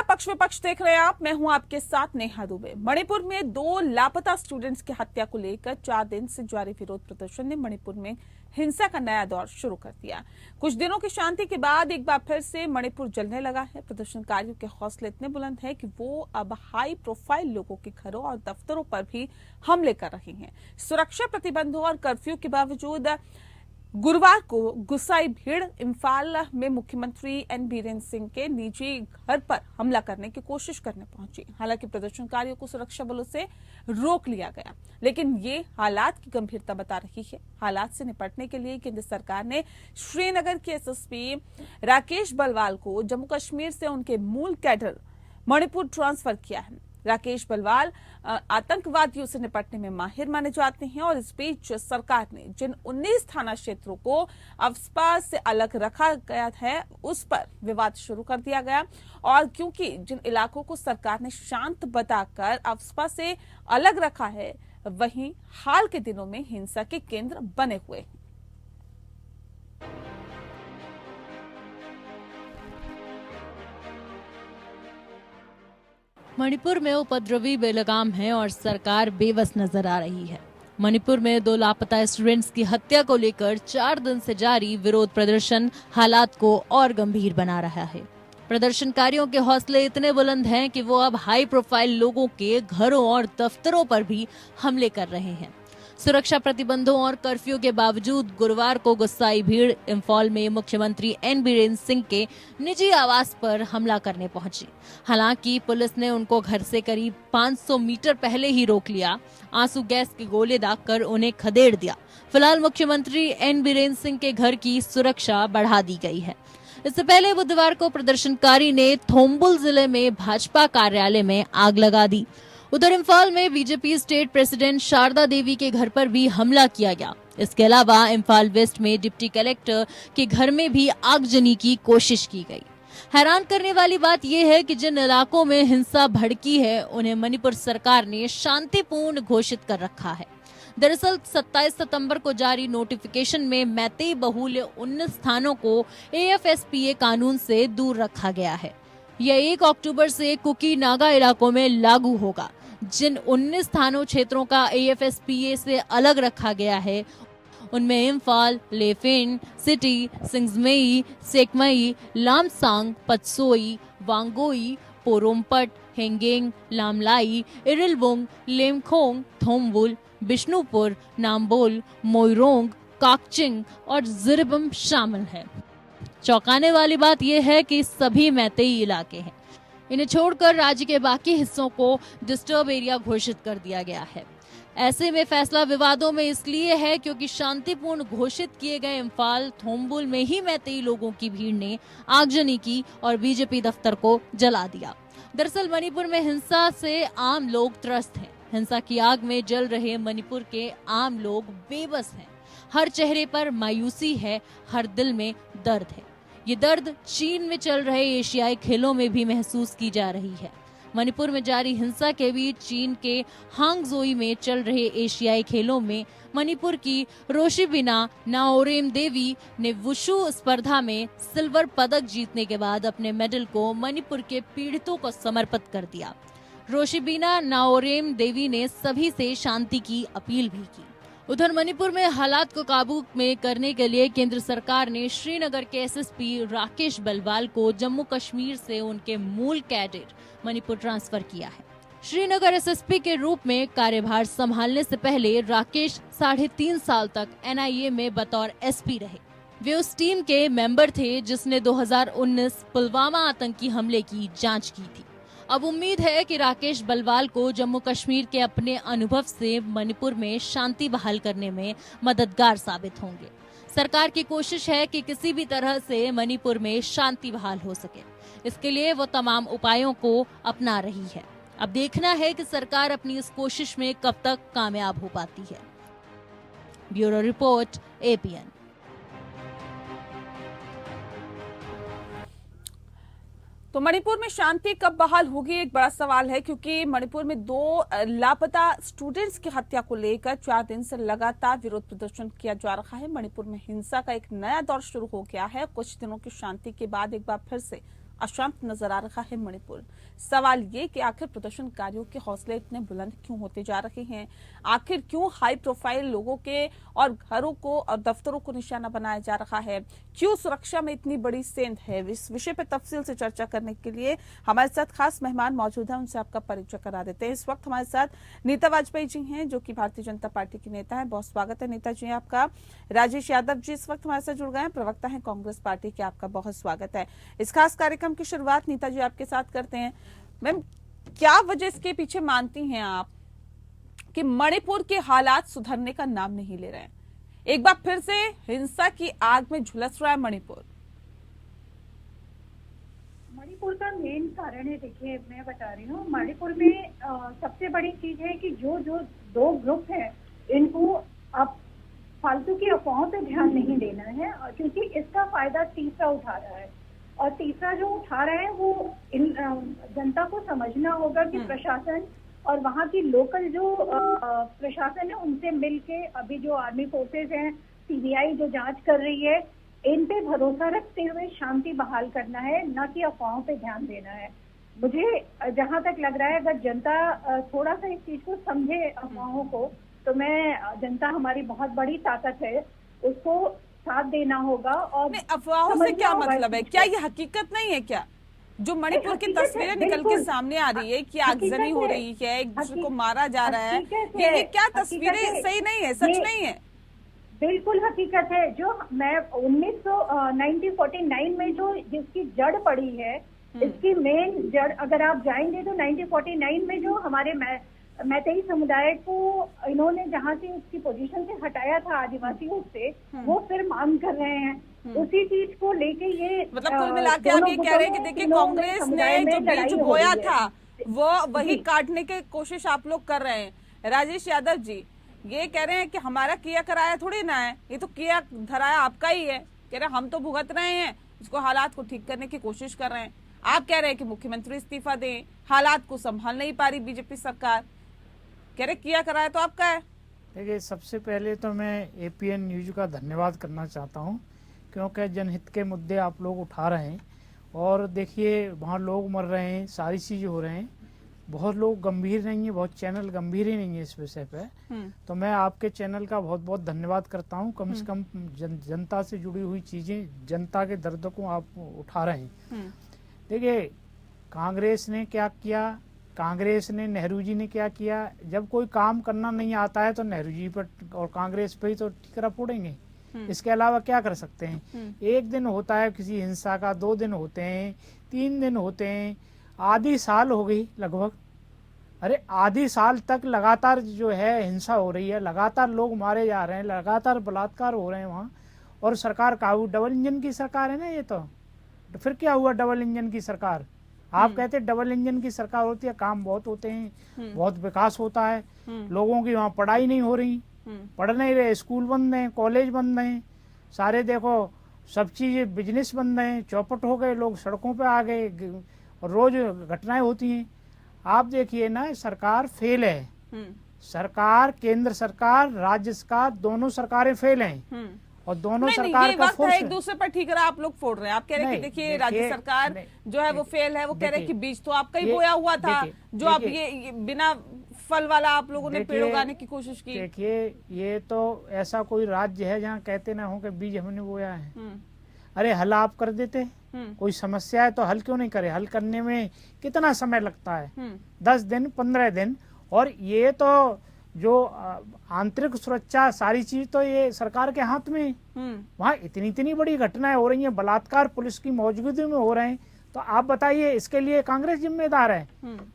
पक्ष विपक्ष देख रहे हैं आप। मैं हूं आपके साथ नेहा दुबे। मणिपुर में 2 लापता स्टूडेंट्स की हत्या को लेकर 4 दिन से जारी विरोध प्रदर्शन ने मणिपुर में हिंसा का नया दौर शुरू कर दिया। कुछ दिनों की शांति के बाद एक बार फिर से मणिपुर जलने लगा है। प्रदर्शनकारियों के हौसले इतने बुलंद हैं कि वो अब हाई प्रोफाइल लोगों के घरों और दफ्तरों पर भी हमले कर रहे हैं। सुरक्षा प्रतिबंधों और कर्फ्यू के बावजूद गुरुवार को गुस्साई भीड़ इम्फाल में मुख्यमंत्री एन बीरेन सिंह के निजी घर पर हमला करने की कोशिश करने पहुंची। हालांकि प्रदर्शनकारियों को सुरक्षा बलों से रोक लिया गया, लेकिन ये हालात की गंभीरता बता रही है। हालात से निपटने के लिए केंद्र सरकार ने श्रीनगर के एसएसपी राकेश बलवाल को जम्मू कश्मीर से उनके मूल कैडर मणिपुर ट्रांसफर किया है। राकेश बलवाल आतंकवादियों से निपटने में माहिर माने जाते हैं और इस बीच सरकार ने जिन 19 थाना क्षेत्रों को अफस्पा से अलग रखा गया है उस पर विवाद शुरू कर दिया गया। और क्योंकि जिन इलाकों को सरकार ने शांत बताकर अफस्पा से अलग रखा है, वहीं हाल के दिनों में हिंसा के केंद्र बने हुए हैं। मणिपुर में उपद्रवी बेलगाम है और सरकार बेबस नजर आ रही है। मणिपुर में 2 लापता स्टूडेंट्स की हत्या को लेकर 4 दिन से जारी विरोध प्रदर्शन हालात को और गंभीर बना रहा है। प्रदर्शनकारियों के हौसले इतने बुलंद हैं कि वो अब हाई प्रोफाइल लोगों के घरों और दफ्तरों पर भी हमले कर रहे हैं। सुरक्षा प्रतिबंधों और कर्फ्यू के बावजूद गुरुवार को गुस्साई भीड़ इम्फाल में मुख्यमंत्री एन बीरेन सिंह के निजी आवास पर हमला करने पहुंची। हालांकि पुलिस ने उनको घर से करीब 500 मीटर पहले ही रोक लिया। आंसू गैस के गोले दागकर उन्हें खदेड़ दिया। फिलहाल मुख्यमंत्री एन बीरेन सिंह के घर की सुरक्षा बढ़ा दी गई है। इससे पहले बुधवार को प्रदर्शनकारी ने थोम्बुल जिले में भाजपा कार्यालय में आग लगा दी। उधर इम्फाल में बीजेपी स्टेट प्रेसिडेंट शारदा देवी के घर पर भी हमला किया गया। इसके अलावा इम्फाल वेस्ट में डिप्टी कलेक्टर के घर में भी आगजनी की कोशिश की गई। हैरान करने वाली बात यह है कि जिन इलाकों में हिंसा भड़की है उन्हें मणिपुर सरकार ने शांतिपूर्ण घोषित कर रखा है। दरअसल 27 सितंबर को जारी नोटिफिकेशन में मैतेई बहुल्य 19 स्थानों को AFSPA कानून से दूर रखा गया है। यह 1 अक्टूबर से कुकी नागा इलाकों में लागू होगा। जिन 19 थानों क्षेत्रों का AFSPA से अलग रखा गया है उनमें इम्फाल, लेफेन, सिटी, सिंगजमेई, सेकमई, लामसांग, पत्सोई, वांगोई, पोरोमपट, हेंगेंग, लामलाई, इरिलबोंग, लेमखोंग, थोम्बुल, बिष्णुपुर, नाम्बोल, मोइरोंग, काकचिंग और जिरबम शामिल है। चौंकाने वाली बात यह है कि सभी मैतेई इलाके हैं। इन्हें छोड़कर राज्य के बाकी हिस्सों को डिस्टर्ब एरिया घोषित कर दिया गया है। ऐसे में फैसला विवादों में इसलिए है क्योंकि शांतिपूर्ण घोषित किए गए इम्फाल, थोम्बुल में ही मैतेई लोगों की भीड़ ने आगजनी की और बीजेपी दफ्तर को जला दिया। दरअसल मणिपुर में हिंसा से आम लोग त्रस्त हैं। हिंसा की आग में जल रहे मणिपुर के आम लोग बेबस हैं। हर चेहरे पर मायूसी है, हर दिल में दर्द है। ये दर्द चीन में चल रहे एशियाई खेलों में भी महसूस की जा रही है। मणिपुर में जारी हिंसा के बीच चीन के हांगजोई में चल रहे एशियाई खेलों में मणिपुर की रोशिबिना नाओरेम देवी ने वुशु स्पर्धा में सिल्वर पदक जीतने के बाद अपने मेडल को मणिपुर के पीड़ितों को समर्पित कर दिया। रोशिबिना नाओरेम देवी ने सभी से शांति की अपील भी की। उधर मणिपुर में हालात को काबू में करने के लिए केंद्र सरकार ने श्रीनगर के एसएसपी राकेश बलवाल को जम्मू कश्मीर से उनके मूल कैडर मणिपुर ट्रांसफर किया है। श्रीनगर एसएसपी के रूप में कार्यभार संभालने से पहले राकेश 3.5 साल तक NIA में बतौर SP रहे। वे उस टीम के मेंबर थे जिसने 2019 पुलवामा आतंकी हमले की जांच की थी। अब उम्मीद है कि राकेश बलवाल को जम्मू कश्मीर के अपने अनुभव से मणिपुर में शांति बहाल करने में मददगार साबित होंगे। सरकार की कोशिश है कि किसी भी तरह से मणिपुर में शांति बहाल हो सके। इसके लिए वो तमाम उपायों को अपना रही है। अब देखना है कि सरकार अपनी इस कोशिश में कब तक कामयाब हो पाती है। Bureau report, APN। तो मणिपुर में शांति कब बहाल होगी, एक बड़ा सवाल है, क्योंकि मणिपुर में 2 लापता स्टूडेंट्स की हत्या को लेकर 4 दिन से लगातार विरोध प्रदर्शन किया जा रहा है। मणिपुर में हिंसा का एक नया दौर शुरू हो गया है। कुछ दिनों की शांति के बाद एक बार फिर से अशांत नजर आ रहा है मणिपुर। सवाल ये कि आखिर प्रदर्शनकारियों के हौसले इतने बुलंद क्यों होते जा रहे हैं? आखिर क्यों हाई प्रोफाइल लोगों के और घरों को और दफ्तरों को निशाना बनाया जा रहा है? क्यों सुरक्षा में इतनी बड़ी सेंध है? इस विषय पर तफसील से चर्चा करने के लिए हमारे साथ खास मेहमान मौजूद हैं, उनसे आपका परिचय करा देते हैं। इस वक्त हमारे साथ नीता वाजपेयी जी हैं, जो कि भारतीय जनता पार्टी की नेता है। बहुत स्वागत है नीता जी आपका। राजेश यादव जी इस वक्त हमारे साथ जुड़ गए हैं, प्रवक्ता हैं कांग्रेस पार्टी के। आपका बहुत स्वागत है। इस खास कार्यक्रम की शुरुआत नीता जी आपके साथ करते हैं। मैम, क्या वजह इसके पीछे मानती हैं आप कि मणिपुर के हालात सुधरने का नाम नहीं ले रहे हैं? एक बार फिर से हिंसा की आग में झुलस रहा है मणिपुर। मणिपुर का मेन कारण है, देखिए मैं बता रही हूँ, मणिपुर में सबसे बड़ी चीज है कि जो दो ग्रुप है, इनको अब फालतू की अफवाहों पे ध्यान नहीं देना है, क्योंकि इसका फायदा तीसरा उठा रहा है। और तीसरा जो उठा रहा है वो जनता को समझना होगा कि प्रशासन और वहाँ की लोकल जो प्रशासन है उनसे मिलके अभी जो आर्मी फोर्सेज हैं, सीबीआई जो जांच कर रही है, इन पे भरोसा रखते हुए शांति बहाल करना है, न कि अफवाहों पे ध्यान देना है। मुझे जहां तक लग रहा है, अगर जनता थोड़ा सा इस चीज को समझे, अफवाहों को, तो जनता हमारी बहुत बड़ी ताकत है, उसको साथ देना होगा। और अफवाहों से क्या मतलब है? क्या ये हकीकत नहीं है क्या? जो मणिपुर की तस्वीरें निकल के सामने आ रही है कि आगजनी हो रही है, एक दूसरे को मारा जा रहा है, ये क्या तस्वीरें सही नहीं है, सच नहीं है? बिल्कुल हकीकत है। जो मैं 1949 में जो जिसकी जड़ पड़ी है, इसकी मेन जड़ अगर आप जाएंगे तो 1949 में जो हमारे मैतेई समुदाय को इन्होंने जहाँ से उसकी पोजीशन से हटाया था आदिवासियों से, वो फिर मांग कर रहे हैं उसी चीज को लेके। ये मतलब कुल मिला के आप ये कह रहे हैं कि देखिए, कांग्रेस ने जो बीज बोया था वो वही काटने की कोशिश आप लोग कर रहे हैं। राजेश यादव जी ये कह रहे हैं कि हमारा किया कराया थोड़ी ना है, ये तो किया धराया आपका ही है। कह रहे हम तो भुगत रहे हैं, इसको हालात को ठीक करने की कोशिश कर रहे हैं। आप कह रहे हैं कि मुख्यमंत्री इस्तीफा दें, हालात को संभाल नहीं पा रही बीजेपी सरकार। कह रहे किया कराया तो आपका है। देखिए, सबसे पहले तो मैं एपीएन न्यूज का धन्यवाद करना चाहता हूं, क्योंकि जनहित के मुद्दे आप लोग उठा रहे हैं। और देखिए, वहाँ लोग मर रहे हैं, सारी चीज़ें हो रहे हैं, बहुत लोग गंभीर नहीं है, बहुत चैनल गंभीर ही नहीं है इस विषय पे। तो मैं आपके चैनल का बहुत बहुत धन्यवाद करता हूं। कम से कम जनता से जुड़ी हुई चीज़ें, जनता के दर्द को आप उठा रहे हैं। देखिए, कांग्रेस ने क्या किया, कांग्रेस ने, नेहरू जी ने क्या किया? जब कोई काम करना नहीं आता है तो नेहरू जी पर और कांग्रेस पे ही तो टिकरा फोड़ेंगे। इसके अलावा क्या कर सकते हैं? एक दिन होता है किसी हिंसा का, 2 दिन होते हैं, 3 दिन होते हैं, आधी साल हो गई लगभग। अरे आधी साल तक लगातार जो है हिंसा हो रही है, लगातार लोग मारे जा रहे हैं, लगातार बलात्कार हो रहे हैं वहाँ, और सरकार काबू, डबल इंजन की सरकार है ना ये तो फिर क्या हुआ? डबल इंजन की सरकार। आप कहते हैं डबल इंजन की सरकार होती है, काम बहुत होते हैं, बहुत विकास होता है, लोगों की वहाँ पढ़ाई नहीं हो रही, पढ़ नहीं रहे, स्कूल बंद हैं, कॉलेज बंद हैं, सारे देखो सब चीज़ें, बिजनेस बंद हैं, चौपट हो गए, लोग सड़कों पे आ गए, और रोज घटनाएं होती हैं। आप देखिए ना, सरकार फेल है। सरकार, केंद्र सरकार, राज्य सरकार, दोनों सरकारें फेल हैं। और दोनों सरकार ये का वक्त है एक दूसरे पर ठीक रहा, आप लोग फोड़ रहे हैं। आप कह रहे हैं कि देखिए राज्य सरकार जो है वो फेल है, वो कह रहे हैं कि बीज तो आपका ही बोया हुआ था, जो आप ये बिना फल वाला आप लोगों ने पेड़ उगाने की कोशिश की। देखिए, ये तो ऐसा कोई राज्य है जहाँ कहते ना हो कि बीज हमने बोया है? अरे हल आप कर देते, कोई समस्या है तो हल क्यों नहीं करे? हल करने में कितना समय लगता है? 10 दिन, 15 दिन। और ये तो जो आंतरिक सुरक्षा, सारी चीज तो ये सरकार के हाथ में। वहाँ इतनी बड़ी घटनाएं हो रही हैं, बलात्कार पुलिस की मौजूदगी में हो रहे हैं, तो आप बताइए इसके लिए कांग्रेस जिम्मेदार है?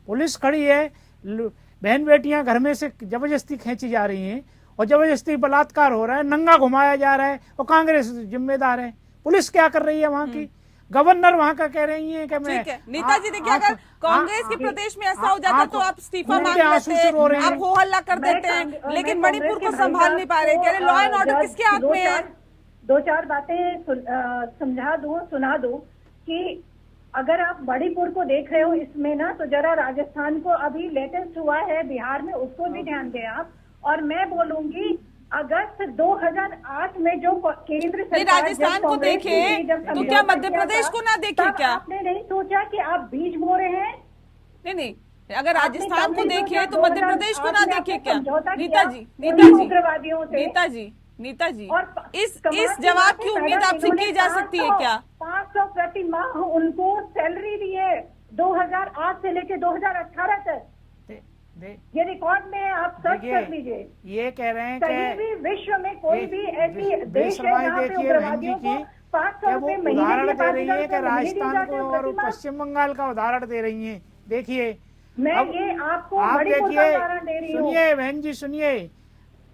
पुलिस खड़ी है, बहन बेटियां घर में से जबरदस्ती खींची जा रही हैं, और जबरदस्ती बलात्कार हो रहा है, नंगा घुमाया जा रहा है, और कांग्रेस जिम्मेदार है। पुलिस क्या कर रही है वहाँ की? गवर्नर वहाँ का कह रही है कि मैं। ठीक है नीता जी, देखिए अगर कांग्रेस के प्रदेश में ऐसा हो जाता तो आप इस्तीफा मांग लेते हैं, आप हो हल्ला कर देते हैं, लेकिन मणिपुर को संभाल नहीं पा रहे। कह रहे लॉ एंड ऑर्डर किसके हाथ में है? 2-4 बातें समझा दूं, सुना दूं कि अगर आप मणिपुर को देख रहे हो इसमें ना, तो जरा राजस्थान को अभी लेटेस्ट हुआ है बिहार में, उसको भी ध्यान दें आप। और मैं बोलूंगी अगस्त 2008 में जो केंद्र नहीं, सरकार राजस्थान जब को कांग्रेस देखे ने जब तो समझौता क्या मध्य किया प्रदेश था, को ना देखे तब क्या? आपने नहीं सोचा कि आप बीज बो रहे हैं? नहीं, अगर आपने राजस्थान तब को नहीं देखे सोचा तो मध्य प्रदेश को ना 2008 में देखे आपने क्या? समझौता नेताजी किया उन उग्रवादियों से। नेताजी और इस कमाल की जवाब बात की है, उम्मीद मैडम, आपसे इन्होंने की जा सकती है क्या? 500 प्रति माह उनको सैलरी दी है 2008 से लेके 2018 तक। ये रिकॉर्ड में है, आप सर्च देखिए, कर लीजिए। ये कह रहे हैं कहीं भी विश्व में कोई भी ऐसी देश है जहाँ पे देखिए उग्रवादियों बहन जी को की 500 क्या वो रुपए महीने उदाहरण के दे रही है कि 5,000 रुपए नहीं दिए राजस्थान जाते को और प्रति माह? पश्चिम बंगाल का उदाहरण दे रही हैं। देखिए मैं अब ये आपको आप मणिपुर का देखिए, उदाहरण दे रही हूँ। सुनिए बहन जी, सुनिए,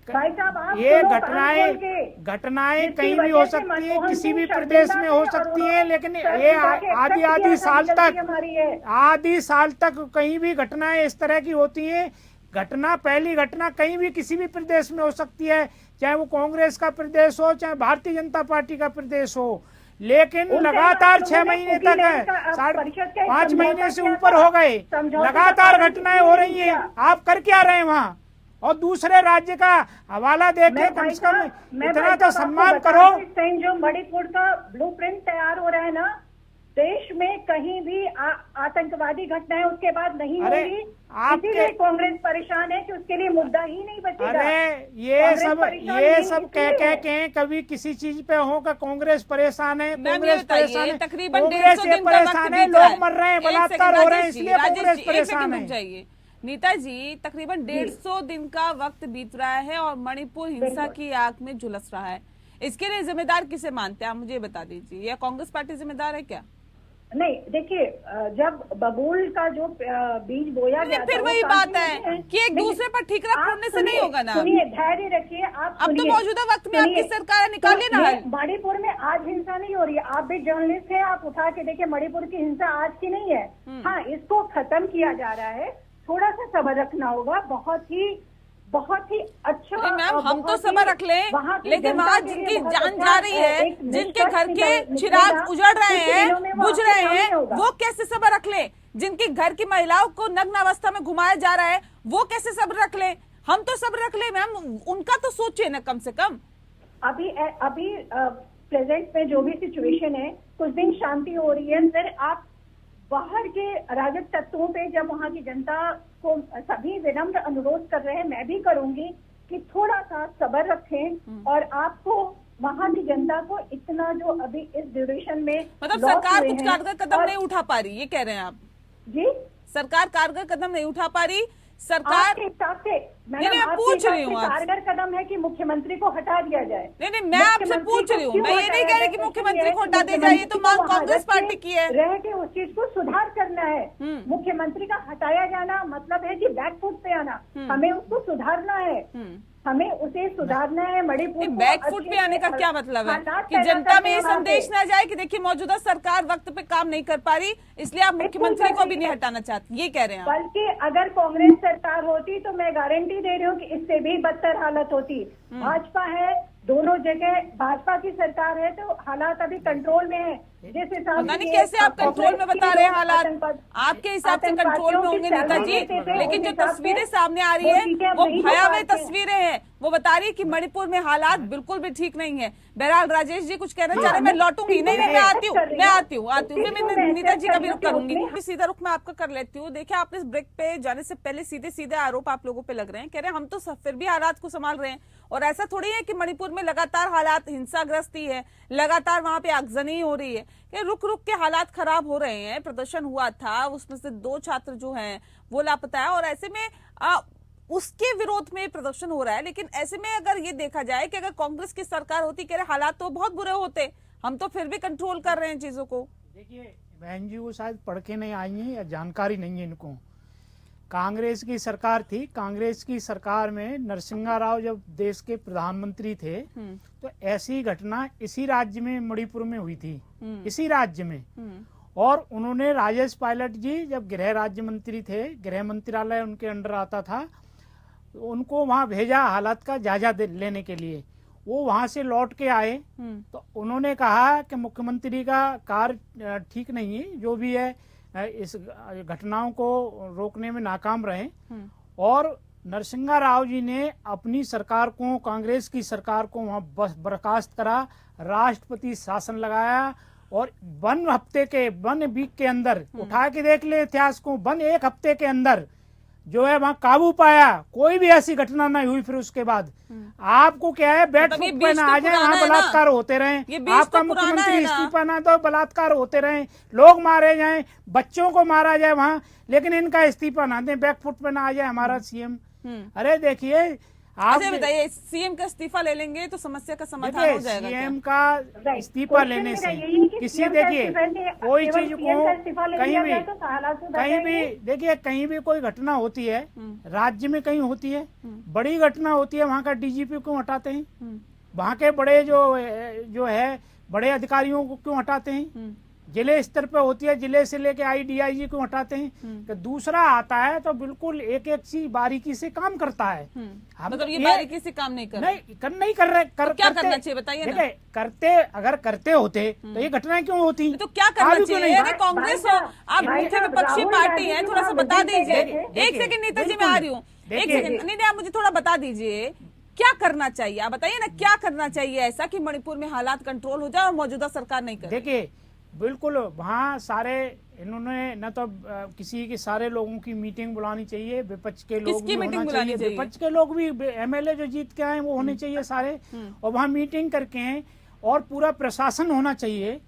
भाई साहब, आप ये सुनो कान खोल के। घटनाएं जिसकी कहीं भी वजह हो से सकती है, मनमोहन किसी सिंह भी शर्मिंदा प्रदेश में थे हो और सकती उन्होंने है, लेकिन सर ये झुका के आधी accept किया था कि गलती हमारी है। आधी साल तक कहीं भी घटनाएं इस तरह की होती हैं। पहली घटना कहीं भी किसी भी प्रदेश में हो सकती है, चाहे वो कांग्रेस का प्रदेश हो, चाहे भारतीय जनता पार्टी का प्रदेश हो, लेकिन उनसे लगातार आप 6 लोगों ने महीने कुकी लैंड तक का परिषद का एक 5 समझौता महीने से किया ऊपर था। हो गए, समझौते का लगातार पालन घटनाएं किया हो नहीं रही हैं। किया। आप कर क्या रहे हैं वहाँ? और दूसरे राज्य का हवाला देके मैं कम भाई से कम साहब, मैं इतना भाई तो साहब आपको सम्मान बता करो। दूं, इस टाइम जो मणिपुर का ब्लूप्रिंट तैयार हो रहा है ना, देश में कहीं भी आतंकवादी घटनाएं उसके बाद नहीं अरे, होगी। आपके- इसीलिए कांग्रेस परेशान है कि उसके लिए मुद्दा ही नहीं बचेगा। अरे ये कांग्रेस सब परेशान ये नहीं सब कह इसलिए कह है। के कभी किसी चीज पे हो का कांग्रेस परेशान है, मैम, ये कांग्रेस बताइए, परेशान है, तकरीबन कांग्रेस 150 ये दिन का वक्त परेशान है, बीत रहा लोग मर रहे हैं, एक बलात्कार सेकंड, हो रहे हैं, राजेश जी, इसलिए राजेश कांग्रेस जी, एक परेशान सेकंड रुक है। जाइए। नेताजी, तकरीबन 150 दिन का वक्त बीत रहा है और मणिपुर हिंसा बिल्कुल। की आग में झुलस रहा है। इसके लिए जिम्मेदार किसे मानते हैं आप, मुझे बता दीजिए, या कांग्रेस पार्टी जिम्मेदार है क्या? नहीं, देखिए, जब बबूल का जो बीज बोया गया फिर था, वही वो बात काफी है नहीं, कि एक दूसरे पर ठीकरा आप फोड़ने से नहीं होगा ना। सुनिए, धैर्य रखिए, आप अब तो सुनिए, मौजूदा वक्त में आपकी सुनिए। सरकार है, निकालिए ना तो हल। ये मणिपुर में आज हिंसा नहीं हो रही है। आप भी जर्नलिस्ट हैं, आप उठा के देखिए, मणिपुर की हिंसा आज की नहीं है। हाँ, इसको खत्म किया जा रहा है, थोड़ा सा सब्र रखना होगा। बहुत ही अच्छा। नहीं मैम, हम तो बहुत ही सब्र रख लें, वहाँ की लेकिन जनता वहाँ के लिए जिनकी बहुत जान अच्छा जा रही है, एक जिनके निष्कर्ष घर के निकलेगा, चिराग उजड़ रहे कुछ दिनों में हैं, वो बुझ आपके रहे सामने हैं, होगा। वो कैसे सब्र रख लें? जिनके घर की महिलाओं को नग्न अवस्था में घुमाया जा रहा है, वो कैसे सब्र रख लें? हम तो सब्र रख लें मैम, उनका तो सोचिए ना कम से कम। अभी प्रेजेंट में जो भी सिचुएशन है, कुछ दिन शांति हो रही है, फिर आप बाहर के अराजक तत्वों पे जब वहाँ की जनता को सभी विनम्र अनुरोध कर रहे हैं, मैं भी करूंगी कि थोड़ा सा सब्र रखें और आपको वहाँ की जनता को इतना जो अभी इस ड्यूरेशन में मतलब loss सरकार हुए कुछ हैं कारगर कदम और- नहीं उठा पा रही, ये कह रहे हैं आप? जी, सरकार कारगर कदम नहीं उठा पा रही। सरकार आपके हिसाब से नहीं, मैं आपके पूछ हिसाब रही से हूँ आपसे। कारगर कदम है कि मुख्यमंत्री को हटा दिया जाए। नहीं, मैं आपसे मुख्यमंत्री पूछ को रही हूँ, क्यों मैं ये नहीं हटाया कह रही जाए? कि क्योंकि मुख्यमंत्री को ये हटा दिया जाए, ये तो मुख्यमंत्री मांग को वहाँ कांग्रेस रख के- पार्टी की है। रह के उस चीज को सुधार करना है। मुख्यमंत्री का हटाया जाना मतलब है कि बैकफुट पे आना। हमें उसको सुधारना है, हमें उसे सुधारना है। मणिपुर को बैकफुट अच्छे पे आने का से क्या मतलब है हालात कि पैदा जनता में करने ये हैं वहाँ संदेश पे। ना जाए कि देखिए मौजूदा सरकार वक्त पे काम नहीं कर पा रही, इसलिए आप मुख्यमंत्री को भी नहीं हटाना चाहती, ये कह रहे हैं आप? बल्कि अगर कांग्रेस सरकार होती तो मैं गारंटी दे रही हूँ कि इससे भी बदतर हालत होती। भाजपा है, दोनों जगह भाजपा की सरकार है, तो हालात अभी कंट्रोल में है। जिस हिसाब पता नहीं से कैसे आप कांग्रेस कंट्रोल में के बता रहे हैं लोग हालात, आपके हिसाब से कंट्रोल में होंगे नेताजी, लेकिन जो तस्वीरें सामने आ रही है वो भयावह तस्वीरें हैं। वो बता रही है कि मणिपुर में हालात बिल्कुल भी ठीक नहीं है। बहरहाल राजेश जी कुछ कहना चाह रहे हैं, मैं लौटूंगी। नहीं, मैं आती हूँ, फिर मैं नेताजी का भी रुख करूंगी। सीधा रुख मैं आपका कर लेती हूँ। देखिए, आपने इस ब्रेक पे जाने से पहले सीधे सीधे आरोप आप लोगों पे लग रहे हैं, कह रहे हैं हम तो फिर भी हालात को संभाल रहे हैं। और ऐसा थोड़ी है कि मणिपुर में लगातार हालात हिंसाग्रस्ती है, लगातार वहां पे आगजनी हो रही है, कि रुक रुक के हालात खराब हो रहे हैं। प्रदर्शन हुआ था, उसमें से 2 छात्र जो हैं वो लापता है, और ऐसे में उसके विरोध में प्रदर्शन हो रहा है। लेकिन ऐसे में अगर ये देखा जाए कि अगर कांग्रेस की सरकार होती, कह रहे हालात तो बहुत बुरे होते, हम तो फिर भी कंट्रोल कर रहे हैं चीजों को। देखिए बहन जी, वो शायद पढ़ के नहीं आई हैं या जानकारी नहीं है इनको। कांग्रेस की सरकार थी, कांग्रेस की सरकार में नरसिम्हा राव जब देश के प्रधानमंत्री थे तो ऐसी घटना इसी राज्य में मणिपुर में हुई थी, इसी राज्य में। और उन्होंने राजेश पायलट जी जब गृह राज्य मंत्री थे, गृह मंत्रालय उनके अंडर आता था, उनको वहां भेजा हालात का जायजा लेने के लिए। वो वहां से लौट के आए तो उन्होंने कहा कि मुख्यमंत्री का कार्य ठीक नहीं है, जो भी है इस घटनाओं को रोकने में नाकाम रहे। और नरसिंहा राव जी ने अपनी सरकार को, कांग्रेस की सरकार को वहां बर्खास्त करा, राष्ट्रपति शासन लगाया और वन वीक के अंदर उठा के देख ले इतिहास को, एक हफ्ते के अंदर जो है वहां काबू पाया, कोई भी ऐसी घटना नहीं हुई। फिर उसके बाद आपको क्या है, बैठ मतलब ये फुट पे बीच ना तो आ जाए, पुराना वहां है ना। बलात्कार होते रहे, ये बीच आपका तो पुराना मुख्यमंत्री है ना। इस्तीफा ना दो, बलात्कार होते रहे, लोग मारे जाएं, बच्चों को मारा जाए वहां, लेकिन इनका इस्तीफा ना दें, बैक फुट पे ना आ जाए हमारा सीएम। अरे देखिए आप अच्छा बताइए, सीएम का इस्तीफा ले लेंगे तो समस्या का समाधान हो जाएगा क्या? सीएम का इस्तीफा लेने से किसी, देखिए कोई चीज को कहीं भी देखिए, कहीं भी कोई घटना होती है, राज्य में कहीं होती है, बड़ी घटना होती है, वहाँ का डीजीपी क्यों हटाते हैं? वहाँ के बड़े जो है बड़े अधिकारियों को क्यों हटाते हैं? जिले स्तर पे होती है, जिले से लेके आईडीआईजी को हटाते हैं। कि दूसरा आता है तो बिल्कुल एक एक चीज बारीकी से काम करता है। हम मतलब ये बारीकी से काम नहीं कर रहे। नहीं कर रहे। तो क्या करना चाहिए बताइए ना? देखिए अगर करते होते तो ये घटनाएं क्यों होती? तो क्या करना आगे क्यों चाहिए? नहीं? अरे कांग्रेस हो, आप मुख्य विपक्षी पार्टी है, थोड़ा सा बता दीजिए। एक सेकंड नेताजी, मैं आ रही हूँ, एक सेकंड। नहीं, आप मुझे थोड़ा बता दीजिए क्या करना चाहिए, आप बताइए ना क्या करना चाहिए ऐसा कि मणिपुर में हालात कंट्रोल हो जाए और मौजूदा सरकार नहीं करे। देखिए बिल्कुल वहाँ सारे इन्होंने न तो किसी के सारे लोगों की मीटिंग बुलानी चाहिए, विपक्ष के लोग किसकी भी मीटिंग होना बुलानी चाहिए? विपक्ष के लोग भी, एमएलए जो जीत के आए वो होने चाहिए सारे, और वहाँ मीटिंग करके, और पूरा प्रशासन होना चाहिए,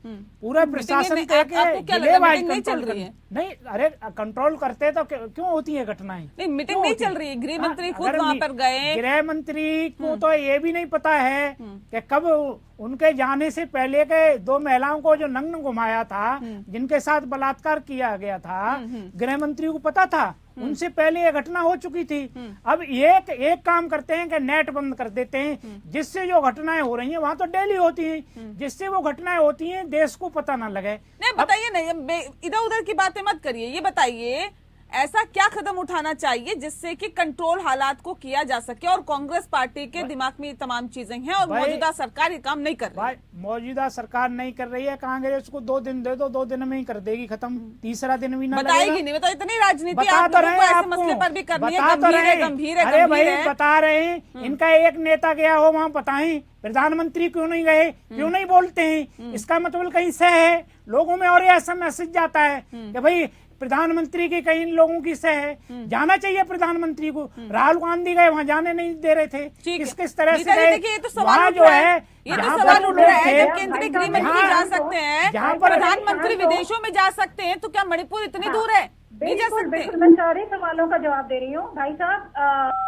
पूरा प्रशासन आपको क्या लगता है मीटिंग नहीं चल रही है? नहीं, अरे कंट्रोल करते तो क्यों होती है घटनाएं? नहीं, मीटिंग नहीं चल रही है। गृह मंत्री खुद वहाँ पर गए। गृह मंत्री को तो ये भी नहीं पता है कि कब उनके जाने से पहले के 2 महिलाओं को जो नग्न घुमाया था, जिनके साथ बलात्कार किया गया था, गृह मंत्री को पता था, उनसे पहले ये घटना हो चुकी थी। अब एक काम करते हैं कि नेट बंद कर देते हैं, जिससे जो घटनाएं हो रही हैं वहां तो डेली होती हैं, जिससे वो घटनाएं होती हैं देश को पता ना लगे। नहीं बताइए नहीं, इधर उधर की बातें मत करिए, ये बताइए ऐसा क्या कदम उठाना चाहिए जिससे कि कंट्रोल हालात को किया जा सके, और कांग्रेस पार्टी के दिमाग में ये तमाम चीजें हैं और मौजूदा सरकार ये काम नहीं कर रही है। मौजूदा सरकार नहीं कर रही है, कांग्रेस को 2 दिन दे दो, 2 दिन में ही कर देगी खत्म, तीसरा दिन भी ना बताएगी नहीं। बताओ इतनी राजनीति बता आप तो लोगों रहे को हैं ऐसे मसले पर भी करनी है, गंभीर है। अरे भाई बता रहे हैं, इनका एक नेता गया हो वहाँ, बताएं प्रधानमंत्री क्यों नहीं गए, क्यों नहीं बोलते हैं? इसका मतलब कहीं से है, लोगों में और ऐसा मैसेज जाता है कि भाई प्रधानमंत्री की कई लोगों की सह है, जाना चाहिए प्रधानमंत्री को। राहुल गांधी गए, वहाँ जाने नहीं दे रहे थे, किस तरह से गए? वहाँ जो है, ये तो सवाल उठ रहा है, जब केंद्रीय गृह मंत्री जा सकते हैं, जहाँ पर प्रधानमंत्री विदेशों में जा सकते हैं, तो क्या मणिपुर इतनी दूर है? नहीं जा सकते। बिल्कुल, मैं सारे सवालों का जवाब दे रही हूँ। भाई साहब,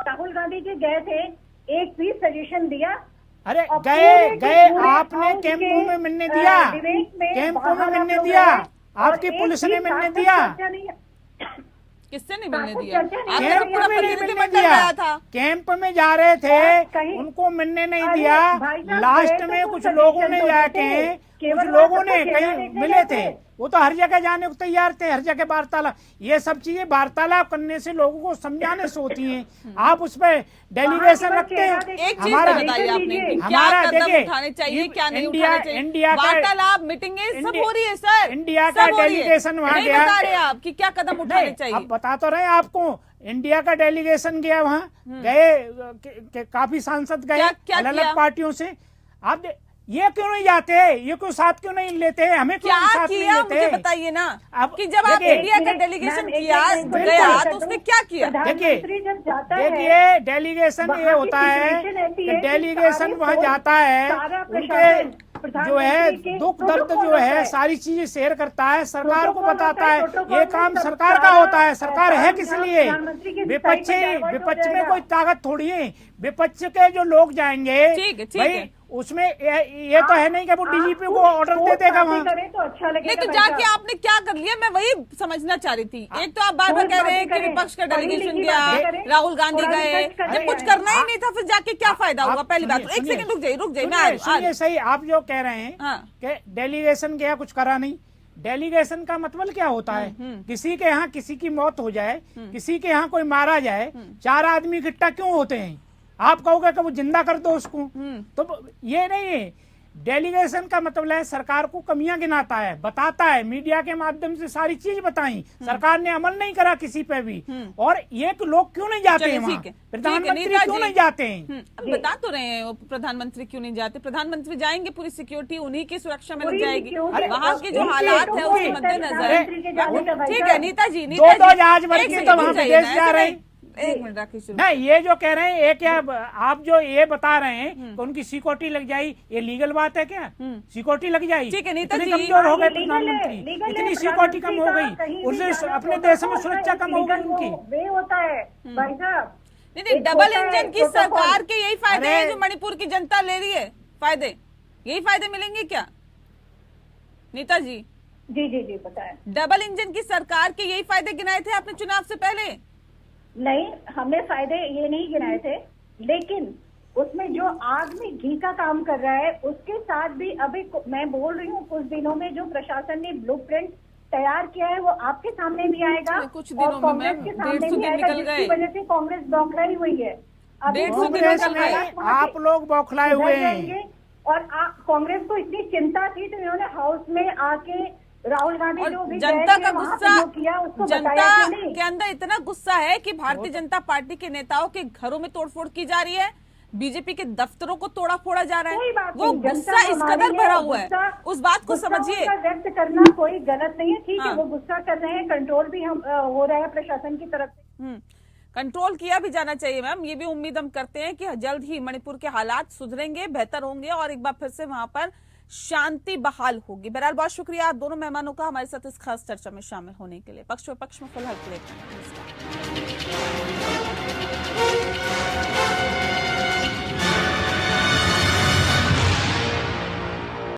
राहुल गांधी जी गए थे, एक भी सजेशन दिया? अरे गए आपने कैंपों में मिलने दिया, कैंपों में मिलने दिया, आपकी पुलिस ने मिलने दिया? किससे नहीं मिलने दिया? कैंप में नहीं मिलने दिया था, कैंप में जा रहे थे, उनको मिलने नहीं दिया। लास्ट में कुछ लोगों ने जाके, कुछ लोगों ने कहीं मिले थे, वो तो हर जगह जाने को तैयार थे, हर जगह वार्तालाप, ये सब चीजें वार्तालाप करने से लोगों को समझाने से होती हैं। आप उस पर डेलीगेशन रखते हैं। एक चीज बताइए आपने, क्या कदम उठाने चाहिए, क्या नहीं उठाने चाहिए? इंडिया का वार्तालाप, मीटिंगें सब हो रही है सर, इंडिया का डेलीगेशन वहाँ गया। बता रहे आप कि क्या कदम उठाने चाहिए? अब बता तो रहे आपको, इंडिया का डेलीगेशन गया वहाँ, गए काफी सांसद गए अलग अलग पार्टियों से। आप ये क्यों नहीं जाते, ये क्यों साथ क्यों नहीं लेते, हमें क्यों साथ नहीं लेते? मुझे बताइए ना, अब कि जब आप इंडिया का डेलीगेशन गया तो उसने क्या किया? देखिए डेलीगेशन ये होता है कि डेलीगेशन वहाँ जाता है, उनके जो है दुख दर्द जो है सारी चीजें शेयर करता है, सरकार को बताता है। ये काम सरकार का होता है, सरकार है किस लिए? विपक्ष में कोई ताकत थोड़ी है, विपक्ष के जो लोग जाएंगे भाई उसमें ये तो है नहीं कि वो डीजीपी को ऑर्डर दे देगा वहाँ। नहीं तो जाके आपने क्या कर लिया, मैं वही समझना चाह रही थी। एक तो आप बार बार कह रहे हैं कि विपक्ष का डेलीगेशन गया, राहुल गांधी गए, जब कुछ करना ही नहीं था फिर जाके क्या फायदा होगा? पहली बात, एक सेकंड रुक जाइए, मैं सही आप जो कह रहे हैं कि डेलीगेशन गया कुछ करा नहीं। डेलीगेशन का मतलब क्या होता है? किसी के यहाँ किसी की मौत हो जाए, किसी के यहाँ कोई मारा जाए, 4 आदमी इकट्ठा क्यों होते हैं? आप कहोगे कि वो जिंदा कर दो उसको, तो ये नहीं है। डेलीगेशन का मतलब है सरकार को कमियां गिनाता है, बताता है, मीडिया के माध्यम से सारी चीज बताई, सरकार ने अमल नहीं करा किसी पे भी। और ये लोग क्यों नहीं जाते चलिए, हैं वहाँ? ठीक है, प्रधानमंत्री नीता क्यों जी। नहीं जाते हैं? अब बता तो रहे हैं वो प्रधानमंत्री क्यों नहीं जाते। प्रधानमंत्री जाएंगे, पूरी सिक्योरिटी उन्हीं की सुरक्षा में लग पूरी जाएगी। security- वहाँ के जो उनकी- हालात है उसके उनकी- मद्देनजर। प्रधानमंत्री के जाने का ठीक भाई है नीता जी, दो जहाज भर एक के सेकंड तो वहाँ रुक जाइए विदेश ना, जा ऐसे रहे हैं। एक मिनट राकेश शुरू। नहीं, ये जो कह रहे हैं एक या आप जो ये बता रहे हैं कि उनकी सिक्योरिटी लग जाए, ये लीगल बात है क्या? सिक्योरिटी लग जाए? ठीक है, नीता इतने जी। कमजोर हो गए लीगल है, प्रधानमंत्री, लीगल है, इतनी सिक्योरिटी कम हो प्रधानमंत्री गई, का उससे कहीं भी अपने जाना देश में होता है, सुरक्षा कम हो गई लीगल उनकी। वो वे होता है भाई साहब। नहीं, एक डबल होता है इंजन की protocol। सरकार के यही फायदे हैं अरे- जो मणिपुर की जनता ले रही है। फायदे, यही फायदे मिलेंगे क्या नीता जी? जी जी जी बताएं। डबल इंजन की सरकार के यही फायदे गिनाए थे आपने चुनाव से पहले। नहीं, हमने फायदे ये नहीं गिनाए थे, लेकिन उसमें जो आग में घी का काम कर रहा है उसके साथ भी अभी मैं बोल रही हूँ कुछ दिनों में जो प्रशासन ने ब्लूप्रिंट तैयार किया है वो आपके सामने भी आएगा अरे कुछ दिनों और में कांग्रेस मैम, के सामने 150 भी दिन आएगा, निकल जिसकी गए। वजह से कांग्रेस बौखलाई हुई है। अभी 150 दिन कांग्रेस निकल गए। हालात वहाँ आप लोग बौखलाए सुधर हुए हैं। जाएंगे। और कांग्रेस को इतनी चिंता थी तो इन्होंने हाउस में आके राहुल गांधी और जो भी जनता गए का थे, वहाँ पे गुस्सा, जो किया उसको जनता बताया कि नहीं। के अंदर इतना गुस्सा है कि भारतीय जनता पार्टी के नेताओं के घरों में तोड़फोड़ की जा रही है, बीजेपी के दफ्तरों को तोड़ा फोड़ा जा रहा कोई है। बात वो नहीं, जनता गुस्सा इस हमारी कदर है, भरा हुआ है, गुस्सा- उस बात को गुस्सा समझिए। उनका व्यक्त करना कोई गलत नहीं है, ठीक हाँ। है, वो गुस्सा कर रहे हैं, कंट्रोल भी हम हो रहा है प्रशासन की तरफ से। कंट्रोल किया भी जाना चाहिए मैम। ये भी उम्मीद हम करते हैं कि जल्द ही मणिपुर के हालात सुधरेंगे, बेहतर होंगे और एक बार फिर से वहां पर शांति बहाल होगी। बहरहाल बहुत शुक्रिया आप दोनों मेहमानों का हमारे साथ इस खास चर्चा में शामिल होने के लिए। पक्ष विपक्ष में फिलहाल के लिए इतना ही। नमस्कार।